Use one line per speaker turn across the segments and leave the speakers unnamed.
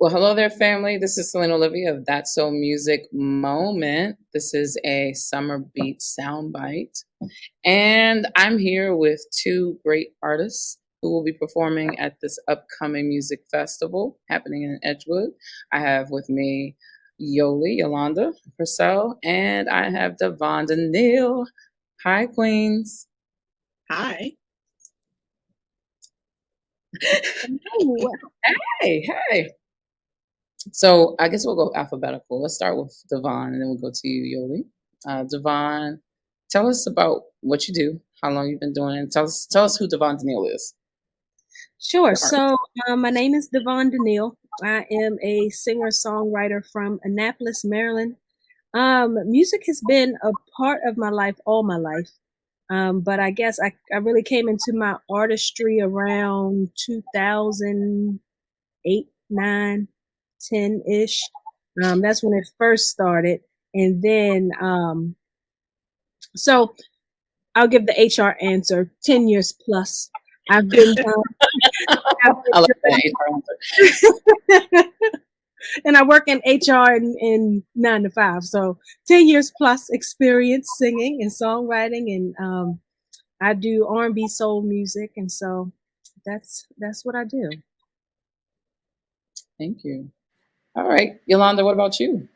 Well, hello there, family. This is Selena Olivia of That's So Music Moment. This is a summer beat soundbite. And I'm here with two great artists who will be performing at this upcoming music festival happening in Edgewood. I have with me Yolanda Pearsall, and I have Davonne Neal. Hi, Queens.
Hi.
Hey. So I guess we'll go alphabetical. Let's start with Davonne, and then we'll go to you, Yoli. Davonne, tell us about what you do, how long you've been doing it, and tell us who Davonne Neal is.
Sure. So my name is Davonne Neal. I am a singer-songwriter from Annapolis, Maryland. Music has been a part of my life all my life. But I guess I really came into my artistry around 2008, 9, 10-ish. That's when it first started. And then, so I'll give the HR answer, 10 years plus. I've been,
I like that HR answer.
And I work in HR in 9 to 5. So 10 years plus experience singing and songwriting. And I do R&B soul music. And so that's what I do.
Thank you. All right, Yolanda, what about you?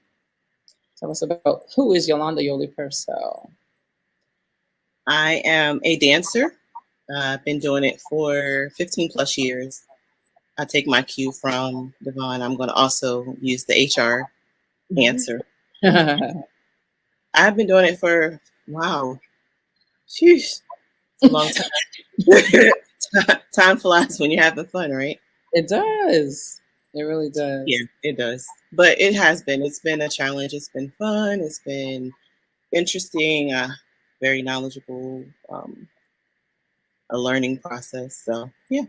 Tell us about who is Yolanda Yoli Pearsall.
I am a dancer. I've been doing it for 15 plus years. I take my cue from Davonne. I'm going to also use the HR answer. I've been doing it for, wow, sheesh, it's a long time. Time flies when you're having fun, right?
It does. It really does.
Yeah, it does. But it's been a challenge. It's been fun. It's been interesting, very knowledgeable, a learning process. So, yeah.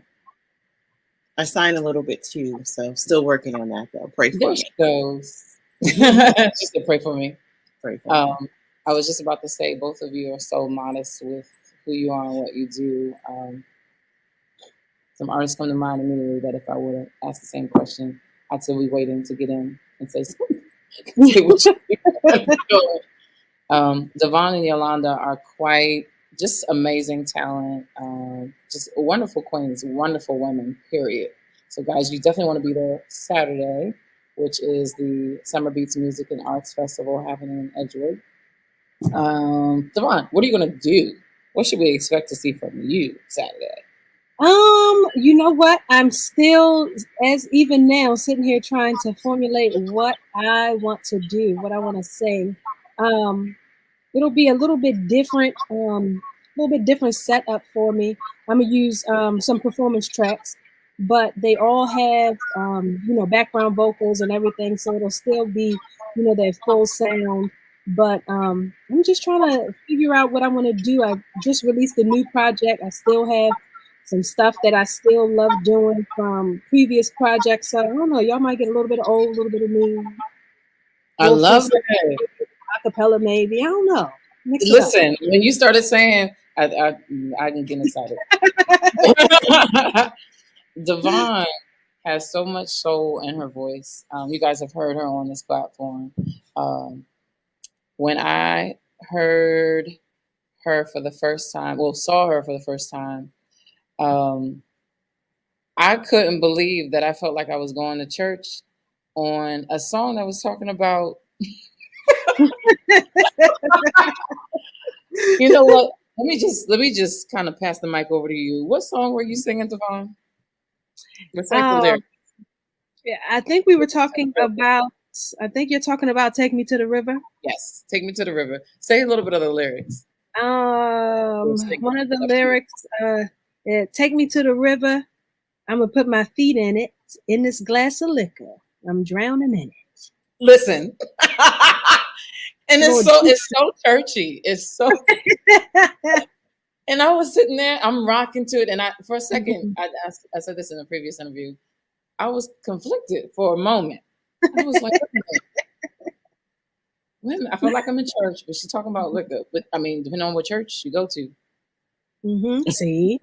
I signed a little bit too, so still working on that though. Pray for me.
Goes. Just to pray for me.
Pray for me.
I was just about to say, both of you are so modest with who you are and what you do. Some artists come to mind immediately that if I would have asked the same question, I'd still be waiting to get in and say something. Davonne and Yolanda are quite just amazing talent, just wonderful queens, wonderful women, period. So guys, you definitely want to be there Saturday, which is the Summer Beats Music and Arts Festival happening in Edgewood. Davonne, what are you going to do? What should we expect to see from you Saturday?
You know what? I'm still, as even now, sitting here trying to formulate what I want to do, what I want to sing. It'll be a little bit different, setup for me. I'm gonna use some performance tracks, but they all have background vocals and everything, so it'll still be their full sound. But I'm just trying to figure out what I want to do. I just released a new project. I still have some stuff that I still love doing from previous projects. So I don't know. Y'all might get a little bit of old, a little bit of new.
I love it.
Acapella, maybe. I don't know.
Listen, when you started saying, I can get excited. Davonne has so much soul in her voice. You guys have heard her on this platform. When I heard her for the first time, saw her for the first time, I couldn't believe that I felt like I was going to church on a song that was talking about. You know what? Let me just kind of pass the mic over to you. What song were you singing, Davonne?
Yeah, I think we were talking about. I think you're talking about "Take Me to the River."
Yes, "Take Me to the River." Say a little bit of the lyrics.
One of the lyrics, "Take me to the river. I'm gonna put my feet in it. In this glass of liquor, I'm drowning in it."
Listen. And it's so churchy. It's so and I was sitting there, I'm rocking to it. And for a second, I said this in a previous interview, I was conflicted for a moment. I was like, wait a minute, I feel like I'm in church, but she's talking about liquor. But I mean, depending on what church you go to.
See.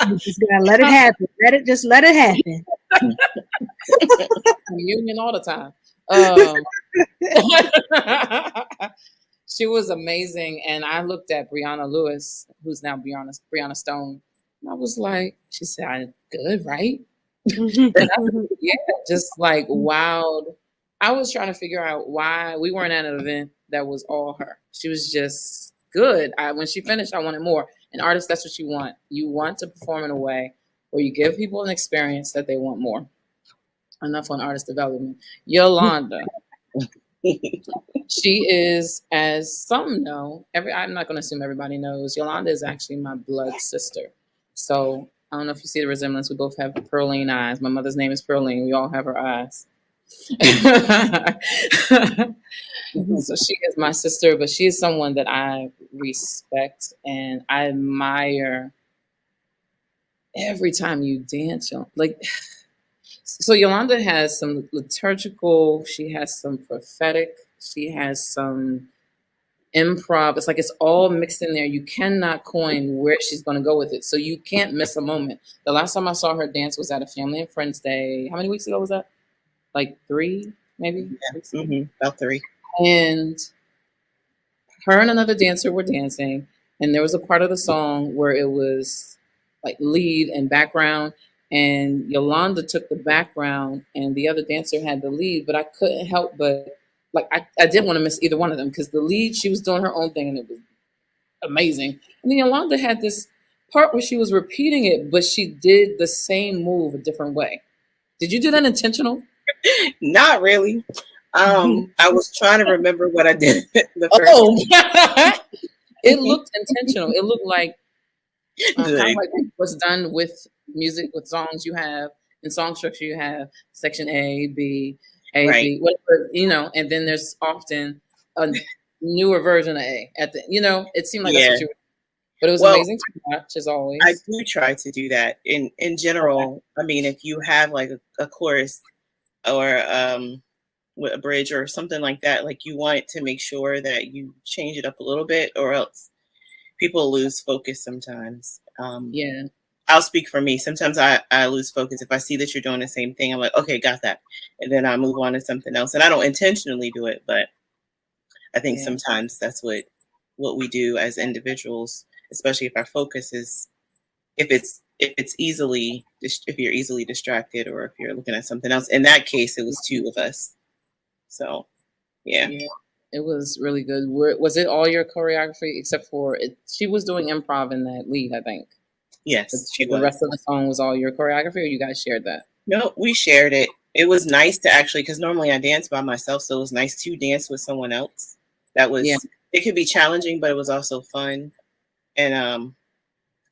You just gotta let it happen. Let it happen.
Union all the time. She was amazing, and I looked at Brianna Lewis, who's now Brianna Stone, and I was like, she said, "I good, right?" Yeah, just like wowed. I was trying to figure out why we weren't at an event that was all her. She was just good. When she finished, I wanted more. An artist, that's what you want. You want to perform in a way where you give people an experience that they want more. Enough on artist development. Yolanda. She is, as some know, I'm not going to assume everybody knows, Yolanda is actually my blood sister. So I don't know if you see the resemblance. We both have Pearline eyes. My mother's name is Pearline. We all have her eyes. So she is my sister, but she is someone that I respect and I admire every time you dance. Like, so Yolanda has some liturgical, she has some prophetic, she has some improv. It's like it's all mixed in there. You cannot coin where she's going to go with it. So you can't miss a moment. The last time I saw her dance was at a Family and Friends Day. How many weeks ago was that? Like 3, maybe?
Yeah, about 3.
And her and another dancer were dancing. And there was a part of the song where it was like lead and background. And Yolanda took the background and the other dancer had the lead, but I couldn't help but I didn't want to miss either one of them because the lead, she was doing her own thing and it was amazing. And then Yolanda had this part where she was repeating it, but she did the same move a different way. Did you do that intentional?
Not really. I was trying to remember what I did the first
It looked intentional. It looked like kind of like what's done with music, with songs you have, in song structure you have section A, B, A,
right.
B, whatever, and then there's often a newer version of A at the, it seemed like that's what you were. But it was amazing to watch as always.
I do try to do that in general. I mean, if you have like a chorus or a bridge or something like that, like you want to make sure that you change it up a little bit or else people lose focus sometimes.
Yeah.
I'll speak for me. Sometimes I lose focus. If I see that you're doing the same thing, I'm like, okay, got that. And then I move on to something else. And I don't intentionally do it, but I think sometimes that's what we do as individuals, especially if our focus is, if you're easily distracted or if you're looking at something else. In that case, it was 2 of us. So, yeah.
It was really good. Was it all your choreography except for it? She was doing improv in that lead, I think.
Yes,
the rest of the song was all your choreography, or you guys shared that?
No, we shared it. It was nice to actually, because normally I dance by myself, so it was nice to dance with someone else. That was, it could be challenging, but it was also fun, and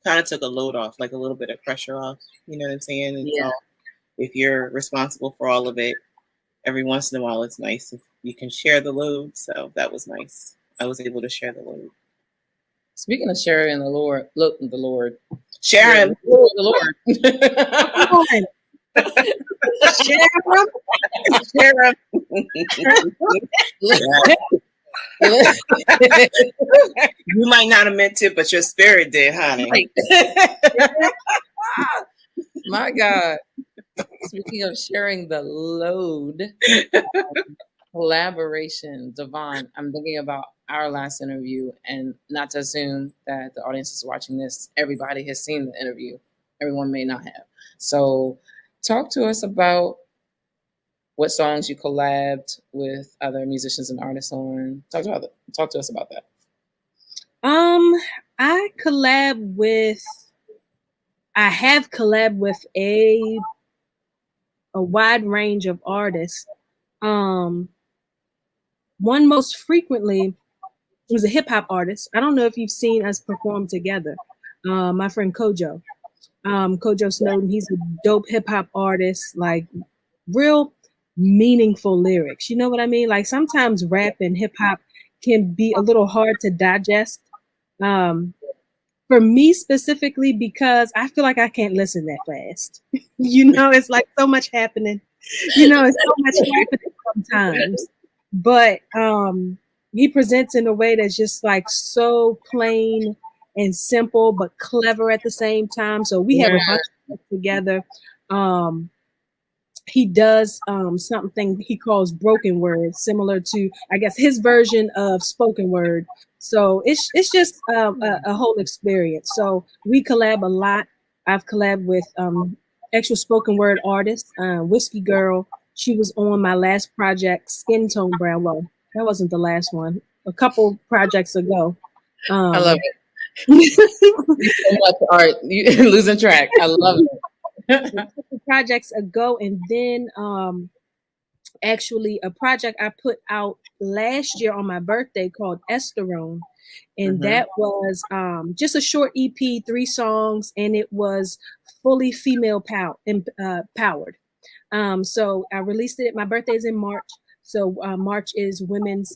kind of took a load off, like a little bit of pressure off. You know what I'm saying? And so if you're responsible for all of it, every once in a while, it's nice if you can share the load. So that was nice. I was able to share the load.
Speaking of sharing the Lord, the Lord.
Sharon.
The Lord.
Sharon. You might not have meant it, but your spirit did, honey.
My God. Speaking of sharing the load, collaboration, Davonne, I'm thinking about our last interview, and not to assume that the audience is watching this, everybody has seen the interview. Everyone may not have. So talk to us about what songs you collabed with other musicians and artists on. Talk to us about that.
I have collabed with a wide range of artists. One most frequently was a hip hop artist. I don't know if you've seen us perform together. My friend Kojo. Kojo Snowden, he's a dope hip hop artist, like real meaningful lyrics. You know what I mean? Like sometimes rap and hip hop can be a little hard to digest. For me specifically, because I feel like I can't listen that fast. It's like so much happening. It's so much happening sometimes. But he presents in a way that's just like so plain and simple but clever at the same time. So we have a
Yeah.
bunch of stuff together. He does something he calls broken words, similar to, I guess, his version of spoken word. So it's just a whole experience. So we collab a lot. I've collabed with actual spoken word artists, Whiskey Girl. She was on my last project, Skin Tone Brown. Well, that wasn't the last one. A couple projects ago.
I love it.
A
So much art. You losing track. I love it.
couple projects ago, and then actually a project I put out last year on my birthday called Esterone. And
Mhm.
that was just a short EP, 3 songs, and it was fully female powered. So I released it. My birthday is in March. So March is Women's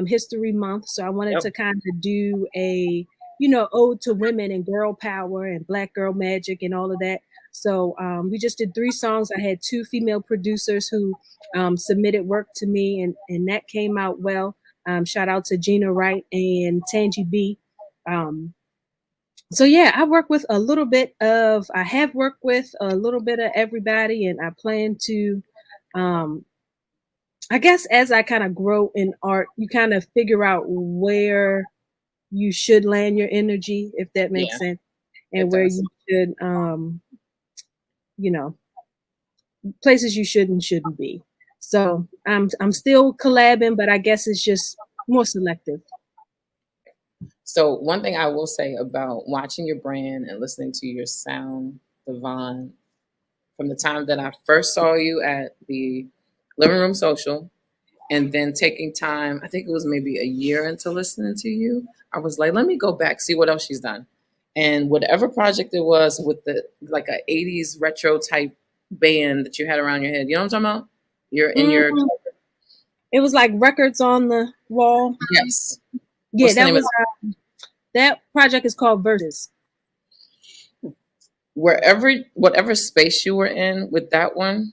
History Month. So I wanted
Yep.
to kind of do a, ode to women and girl power and Black girl magic and all of that. So we just did 3 songs. I had 2 female producers who submitted work to me, and that came out well. Shout out to Gina Wright and Tangi B. So yeah, I have worked with a little bit of everybody, and I plan to, um, I guess as I kind of grow in art, you kind of figure out where you should land your energy, if that makes
Yeah,
sense,
it
and where
does.
you should, you know, places you should and shouldn't be. So I'm still collabing, but I guess it's just more selective.
So one thing I will say about watching your brand and listening to your sound, Davonne, from the time that I first saw you at the Living Room Social, and then taking time, I think it was maybe a year into listening to you, I was like, let me go back, see what else she's done. And whatever project it was with the like a 80s retro type band that you had around your head, you know what I'm talking about? You're in your
Mhm. It was like records on the wall.
yes.
Yeah,
What's the
that
name of
was that project is called Versus.
wherever whatever space you were in with that one,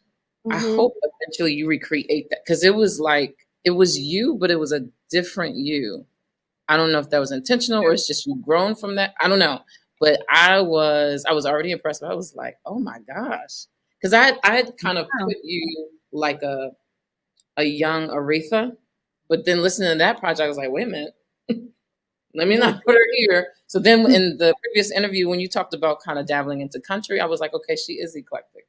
I
Hmm.
hope eventually you recreate that because it was like it was you, but it was a different you. I don't know if that was intentional or it's just you grown from that. I don't know, but I was already impressed. I was like, oh my gosh, because I had kind of
Wow.
put you like a young Aretha, but then listening to that project, I was like, wait a minute, let me
Mhm.
not put her here. So then in the previous interview, when you talked about kind of dabbling into country, I was like, okay, she is eclectic.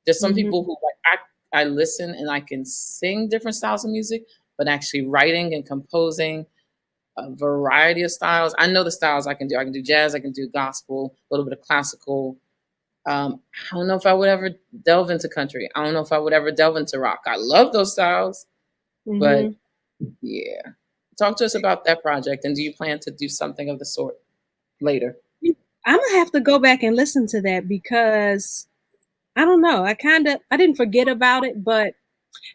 There's some
Mhm.
people who like I listen and I can sing different styles of music, but actually writing and composing a variety of styles. I know the styles I can do. I can do jazz, I can do gospel, a little bit of classical. I don't know if I would ever delve into country. I don't know if I would ever delve into rock. I love those styles, but
Mhm.
yeah. Talk to us about that project and do you plan to do something of the sort later?
I'm gonna have to go back and listen to that because I don't know. I didn't forget about it, but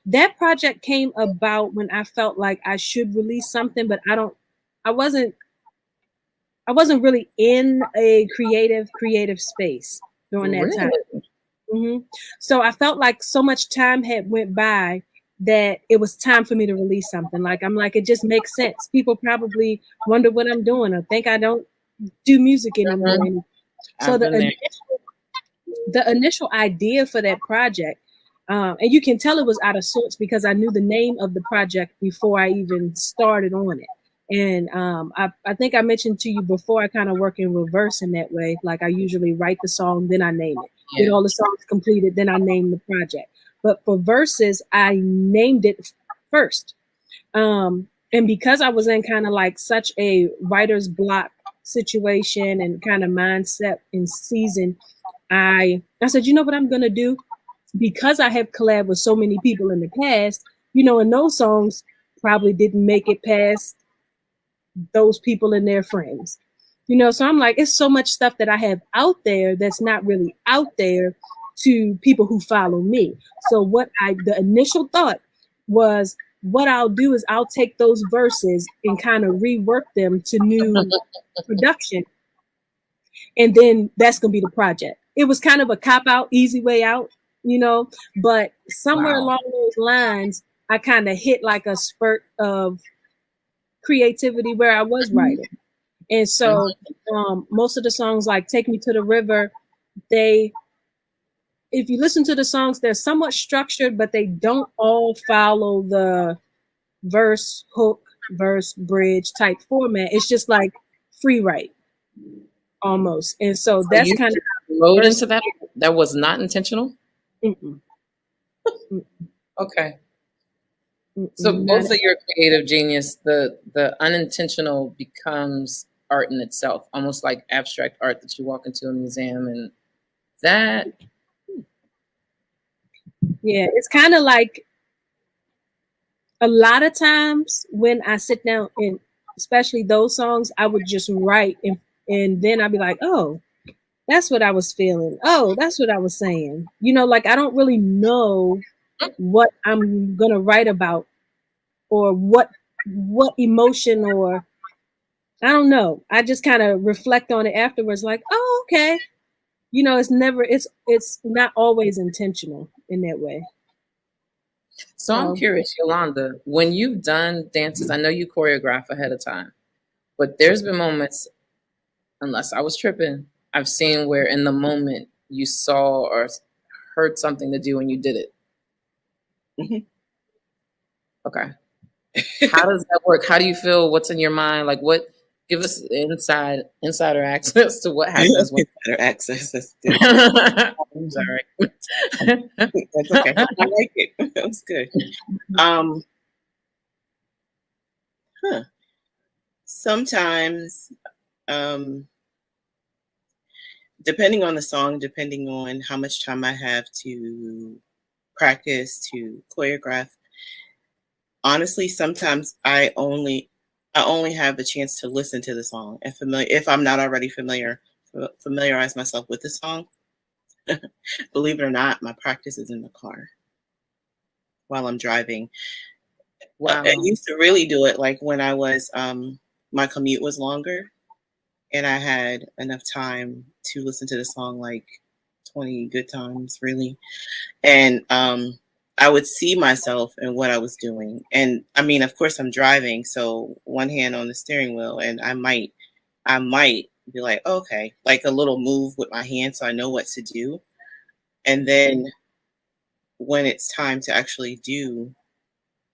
that project came about when I felt like I should release something, but I wasn't I wasn't really in a creative space during that time.
Really?
Hmm. So I felt like so much time had went by that it was time for me to release something. Like I'm like, it just makes sense. People probably wonder what I'm doing or think I don't do music anymore.
Mhm.
So
I've been there.
the initial idea for that project, and you can tell it was out of sorts because I knew the name of the project before I even started on it. And I think I mentioned to you before, I kind of work in reverse in that way. Like I usually write the song, then I name it. Get
Yeah.
all the songs completed, then I name the project. But for verses, I named it first. And because I was in kind of like such a writer's block situation and kind of mindset and season, I said, you know what I'm gonna do? Because I have collabed with so many people in the past, and those songs probably didn't make it past those people and their friends. So I'm like, it's so much stuff that I have out there that's not really out there to people who follow me. So the initial thought was what I'll do is I'll take those verses and kind of rework them to new production, and then that's gonna be the project. It was kind of a cop out, easy way out, but somewhere
Wow.
along those lines, I kind of hit like a spurt of creativity where I was
Mhm.
writing. And
Mhm.
so most of the songs like Take Me to the River, they, if you listen to the songs, they're somewhat structured, but they don't all follow the verse, hook, verse, bridge type format. It's just like free write almost. And so
So
that's
you
kind of
wrote
verse.
into that? That was not intentional?
Mm-mm, mm-mm,
Okay. So
mm-mm, not
both of your creative genius, the unintentional becomes art in itself, almost like abstract art that you walk into a museum and that
yeah, it's kind of like a lot of times when I sit down and especially those songs, I would just write and then I'd be like, oh, that's what I was feeling. Oh, that's what I was saying. You know, like I don't really know what I'm gonna write about or what emotion or I don't know. I just kind of reflect on it afterwards, like, oh, okay. You know, it's not always intentional in that way.
so I'm
So
curious, Yolanda, when you've done dances, I know you choreograph ahead of time, but there's been moments, unless I was tripping, I've seen where in the moment you saw or heard something to do and you did it.
Mhm.
Okay. How does that work? How do you feel? What's in your mind? Like what give us insider access to what happens when
Better access. That's good.
I'm sorry.
That's okay. I like it. That was good. Um, huh. Sometimes, um, depending on the song, depending on how much time I have to practice, to choreograph, honestly, sometimes I only have the chance to listen to the song and familiar if I'm not already familiarize myself with the song. Believe it or not, my practice is in the car while I'm driving. I
Wow.
used to really do it like when I was my commute was longer and I had enough time to listen to the song like 20 good times really. And I would see myself and what I was doing. And I mean, of course I'm driving, so one hand on the steering wheel and I might be like, okay, like a little move with my hand so I know what to do. And then when it's time to actually do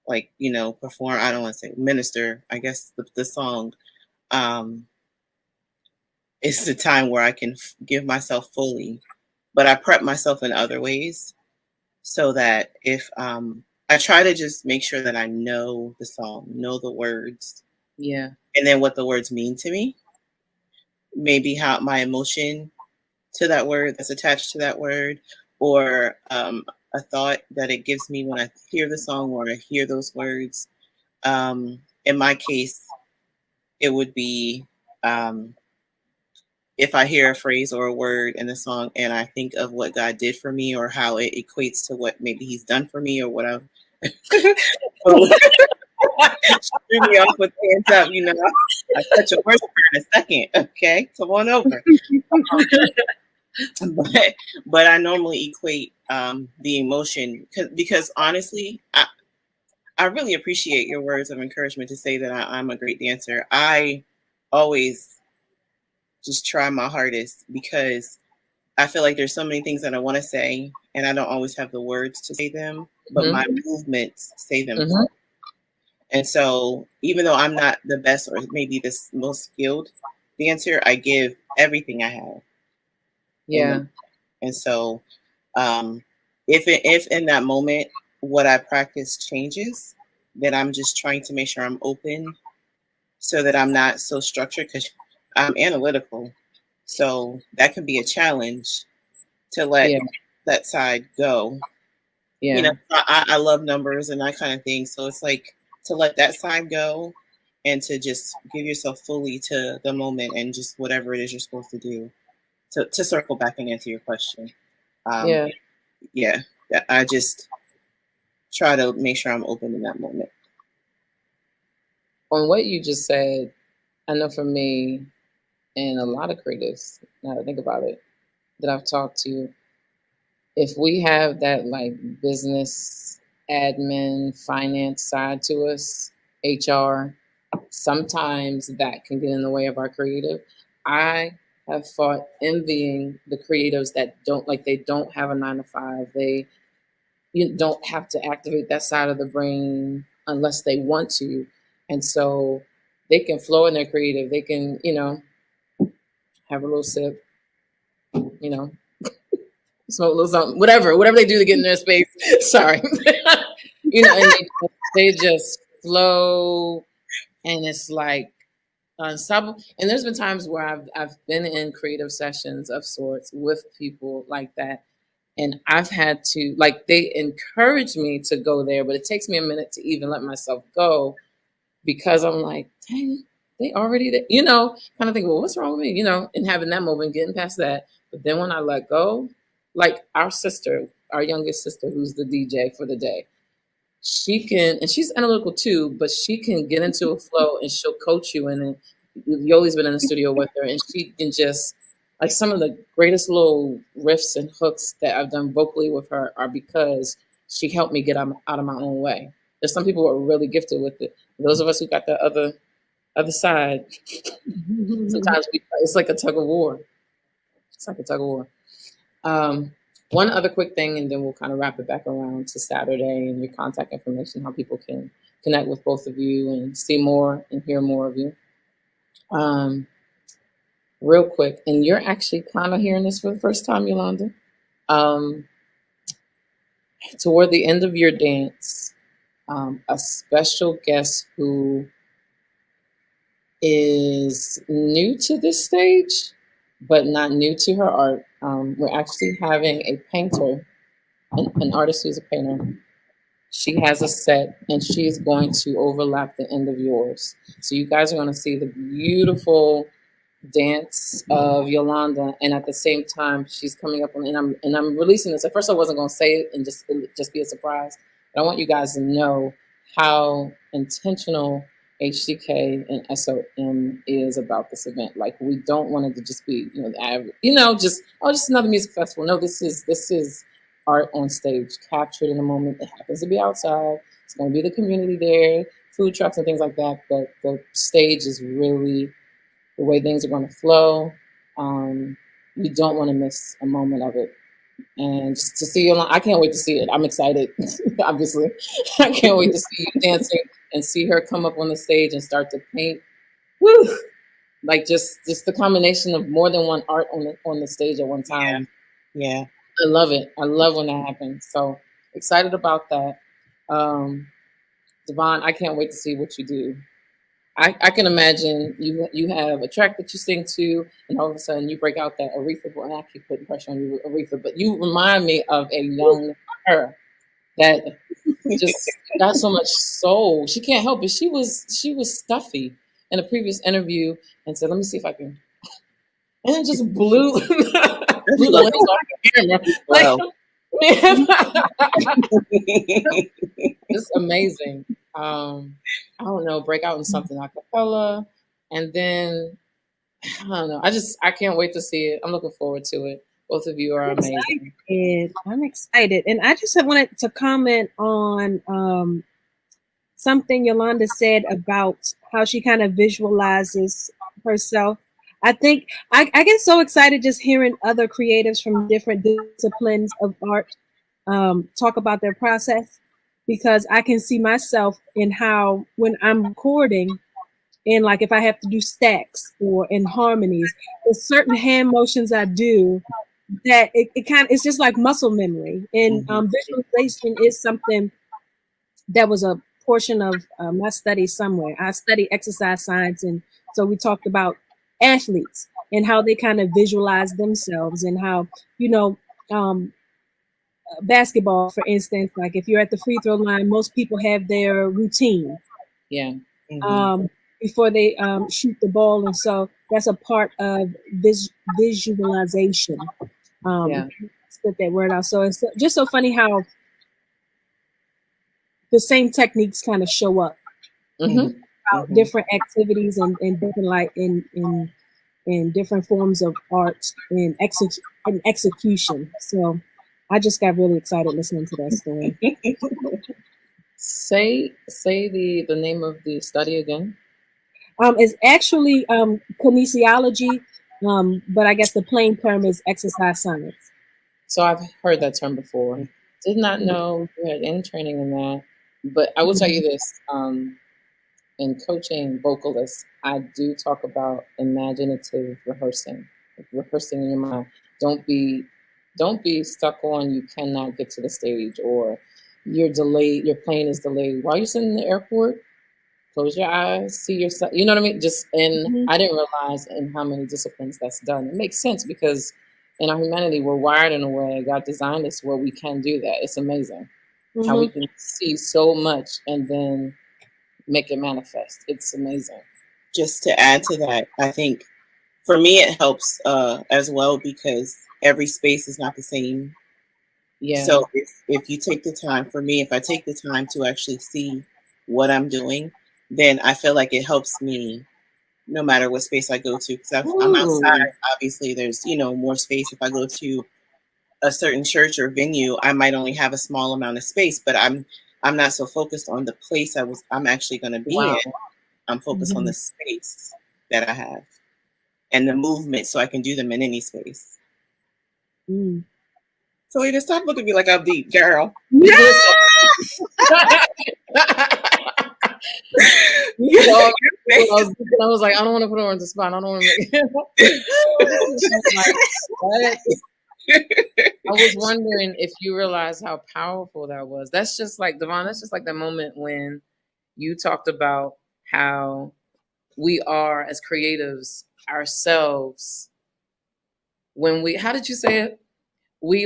like, perform, I don't want to say minister, I guess the song, um, it's the time where I can give myself fully, but I prep myself in other ways so that if I try to just make sure that I know the song, know the words,
Yeah.
and then what the words mean to me, maybe how my emotion to that word that's attached to that word, or a thought that it gives me when I hear the song or I hear those words. In my case, it would be um, if I hear a phrase or a word in the song and I think of what God did for me or how it equates to what maybe He's done for me or what I've threw me off with hands up, I'll touch a worshiper in a second. Okay, come on over. But I normally equate the emotion because honestly, I really appreciate your words of encouragement to say that I'm a great dancer. I always just try my hardest because I feel like there's so many things that I want to say, and I don't always have the words to say them, but my
Mm-hmm.
movements say them.
Mm-hmm.
And so, even though I'm not the best or maybe the most skilled dancer, I give everything I have in the
Yeah.
and so um, if in that moment what I practice changes, then I'm just trying to make sure I'm open so that I'm not so structured because I'm analytical. So that can be a challenge to let
Yeah.
that side go.
Yeah.
I love numbers and that kind of thing. So it's like to let that side go and to just give yourself fully to the moment and just whatever it is you're supposed to do to circle back and answer your question. Um,
Yeah.
yeah, I just try to make sure I'm open in that moment.
On what you just said, I know for me and a lot of creatives, now that I think about it, that I've talked to, if we have that like business, admin, finance side to us, HR, sometimes that can get in the way of our creative. I have fought envying the creatives that they don't have a 9 to 5. They you don't have to activate that side of the brain unless they want to. And so they can flow in their creative. They can, have a little sip, you know, smoke a little something, whatever they do to get in their space. Sorry. And they just flow, and it's like unstoppable. And there's been times where I've been in creative sessions of sorts with people like that. And I've had to, like, they encourage me to go there, but it takes me a minute to even let myself go, because I'm like, dang, they already there, kind of think, well, what's wrong with me, and having that moment, getting past that. But then when I let go, like our youngest sister, who's the DJ for the day, she can, and she's analytical too, but she can get into a flow and she'll coach you. And then Yoli's been in the studio with her, and she can just, like, some of the greatest little riffs and hooks that I've done vocally with her are because she helped me get out of my own way. There's some people who are really gifted with it. Those of us who got the other side, sometimes it's like a tug of war. It's like a tug of war. One other quick thing, and then we'll kind of wrap it back around to Saturday and your contact information, how people can connect with both of you and see more and hear more of you. Real quick, and you're actually kind of hearing this for the first time, Yolanda. Toward the end of your dance, a special guest who is new to this stage, but not new to her art. We're actually having a painter, an artist who's a painter. She has a set, and she's going to overlap the end of yours. So you guys are going to see the beautiful dance of Yolanda, and at the same time, she's coming up on, and I'm releasing this. At first, I wasn't going to say it and just be a surprise, but I want you guys to know how intentional HCK and SOM is about this event. Like, we don't want it to just be, the average, just another music festival. No, this is art on stage, captured in a moment. It happens to be outside. It's going to be the community there, food trucks and things like that. But the stage is really the way things are going to flow. You don't want to miss a moment of it. And just to see you, I can't wait to see it. I'm excited, obviously. I can't wait to see you dancing and see her come up on the stage and start to paint. Woo! Like, just the combination of more than one art on the stage at one time.
Yeah.
I love it. I love when that happens. So excited about that. Davonne, I can't wait to see what you do. I can imagine you have a track that you sing to, and all of a sudden you break out that Aretha. Well, I keep putting pressure on you, Aretha, but you remind me of a young her that just got so much soul. She can't help it. She was stuffy in a previous interview and said, "Let me see if I can," and it just blew blew the wings off the camera.
Wow.
It's amazing. I don't know, break out in something a cappella, and then I don't know. I can't wait to see it. I'm looking forward to it. Both of you are amazing.
I'm excited, and I just wanted to comment on something Yolanda said about how she kind of visualizes herself. I think I get so excited just hearing other creatives from different disciplines of art talk about their process, because I can see myself in how, when I'm recording, and like if I have to do stacks or in harmonies, there's certain hand motions I do that it's just like muscle memory. And visualization is something that was a portion of my study somewhere. I studied exercise science, and so we talked about athletes and how they kind of visualize themselves, and how, basketball, for instance, like if you're at the free throw line, most people have their routine.
Yeah.
Before they shoot the ball, and so that's a part of visualization. Split that word out. So it's just so funny how the same techniques kind of show up about different activities and different, like in different forms of art and execution. So I just got really excited listening to that story.
Say the name of the study again.
It's actually kinesiology, But I guess the plain term is exercise science.
So I've heard that term before. Did not know you had any training in that. But I will tell you this, in coaching vocalists, I do talk about imaginative rehearsing, like rehearsing in your mind. Don't be don't be stuck on you cannot get to the stage or you're delayed, your plane is delayed. While you're sitting in the airport, close your eyes, see yourself. You know what I mean? Just and
Mm-hmm.
I didn't realize in how many disciplines that's done. It makes sense because in our humanity, we're wired in a way. God designed us where we can do that. It's amazing how we
Mm-hmm.
can see so much and then make it manifest. It's amazing.
Just to add to that, I think for me it helps as well because every space is not the same.
Yeah.
So if you take the time, for me, if I take the time to actually see what I'm doing, then I feel like it helps me no matter what space I go to. Because I'm outside,
Ooh.
obviously there's, more space. If I go to a certain church or venue, I might only have a small amount of space, but I'm not so focused on the place I'm actually going to be
Wow.
in. I'm focused on
Mm-hmm.
the space that I have and the movement so I can do them in any space.
Mm.
So you just stop looking at me like I'm deep, girl.
Yeah.
So, I was like, I don't want to put her on the spot. I don't want to make like, what? I was wondering if you realize how powerful that was. That's just like Davonne, that's just like that moment when you talked about how we are as creatives ourselves when we how did you say it? We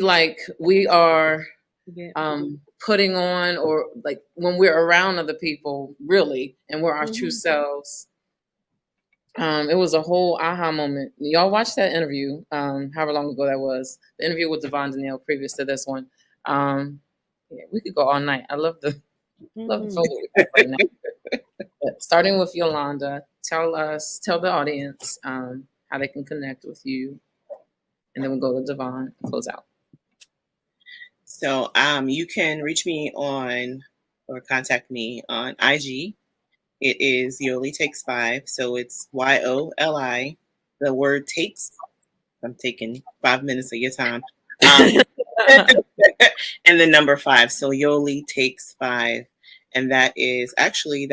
are putting on or like when we're around other people really and we're our true selves. It was a whole aha moment. Y'all watched that interview, however long ago that was. The interview with Davonne Danielle previous to this one. Yeah, we could go all night. I love the photo we have right now. But starting with Yolanda, tell the audience how they can connect with you, and then we'll go to Davonne and close out.
So you can reach me on or contact me on IG. It is Yoli Takes 5. So it's YOLI. The word takes. I'm taking 5 minutes of your time. And the number 5. So Yoli Takes 5. And that is IG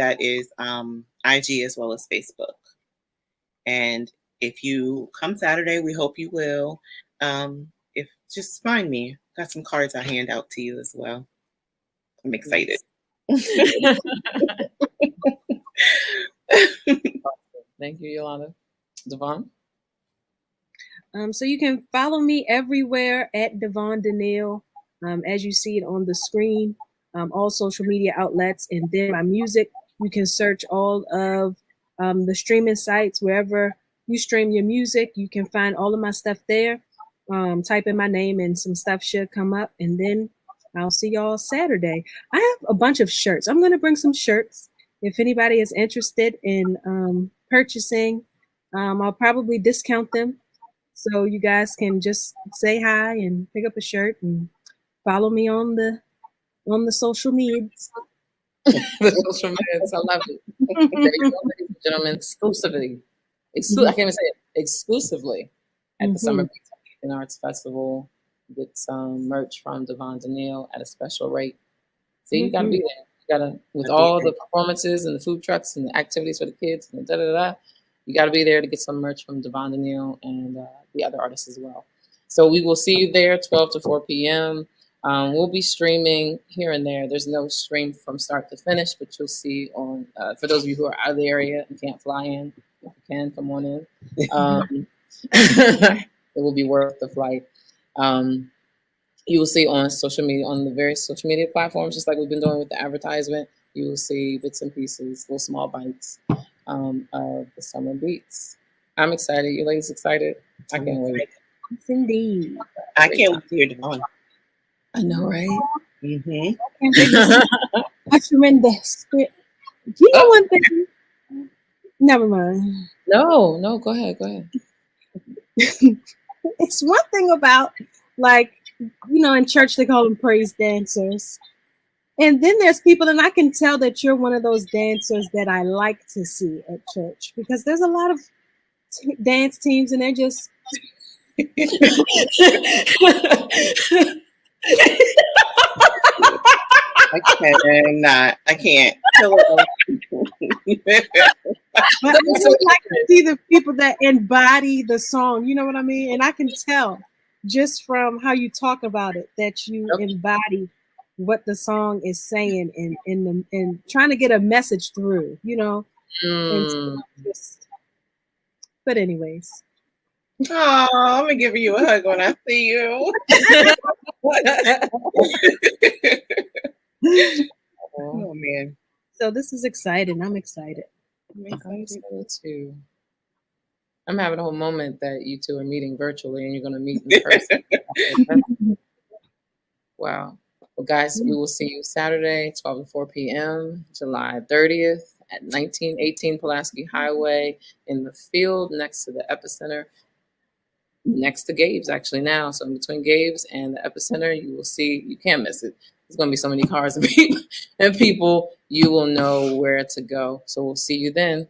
as well as Facebook. And if you come Saturday, we hope you will. If just find me. Got some cards I hand out to you as well. I'm excited.
Thank you, Yolanda. Davonne?
So you can follow me everywhere at Davonne Danielle, as you see it on the screen, all social media outlets, and then my music. You can search all of the streaming sites wherever you stream your music. You can find all of my stuff there. Type in my name and some stuff should come up, and then I'll see y'all Saturday. I have a bunch of shirts. I'm going to bring some shirts. If anybody is interested in purchasing, I'll probably discount them. So you guys can just say hi and pick up a shirt and follow me on the social medias.
The social medias, I love it. There you go, ladies and gentlemen, exclusively. I can't even say it. Exclusively at the Summer Beats and Arts Festival. Get some merch from Davonne Danielle at a special rate. See, you gotta be there. You gotta with all the performances and the food trucks and the activities for the kids and you gotta be there to get some merch from Davonne Danielle and the other artists as well. So we will see you there 12 to 4 p.m. We'll be streaming here and there. There's no stream from start to finish, but you'll see on for those of you who are out of the area and can't fly in, if you can, come on in. It will be worth the flight. You will see on social media, on the various social media platforms, just like we've been doing with the advertisement, you will see bits and pieces, little small bites of the Summer Beats. I'm excited. You ladies excited? I can't wait.
Yes, indeed.
I can't wait to hear Davonne.
I know, right?
Usher in the spirit. You know one thing? Never mind.
No, go ahead.
It's one thing about, like, in church they call them praise dancers. And then there's people, and I can tell that you're one of those dancers that I like to see at church because there's a lot of dance teams, and they're just
I cannot. I can't. Hello.
But I would like to see the people that embody the song. You know what I mean? And I can tell just from how you talk about it that you embody what the song is saying and trying to get a message through. You know, and just. But anyways.
Oh, I'm gonna give you a hug when I see you. Oh man.
So this is exciting. I'm excited.
I'm excited too. I'm having a whole moment that you two are meeting virtually and you're going to meet in person. Wow. Well, guys, we will see you Saturday, 12 to 4 p.m., July 30th at 1918 Pulaski Highway in the field next to the Epicenter, next to Gabe's actually now. So in between Gabe's and the Epicenter, you will see, you can't miss it. There's going to be so many cars and people, you will know where to go. So we'll see you then.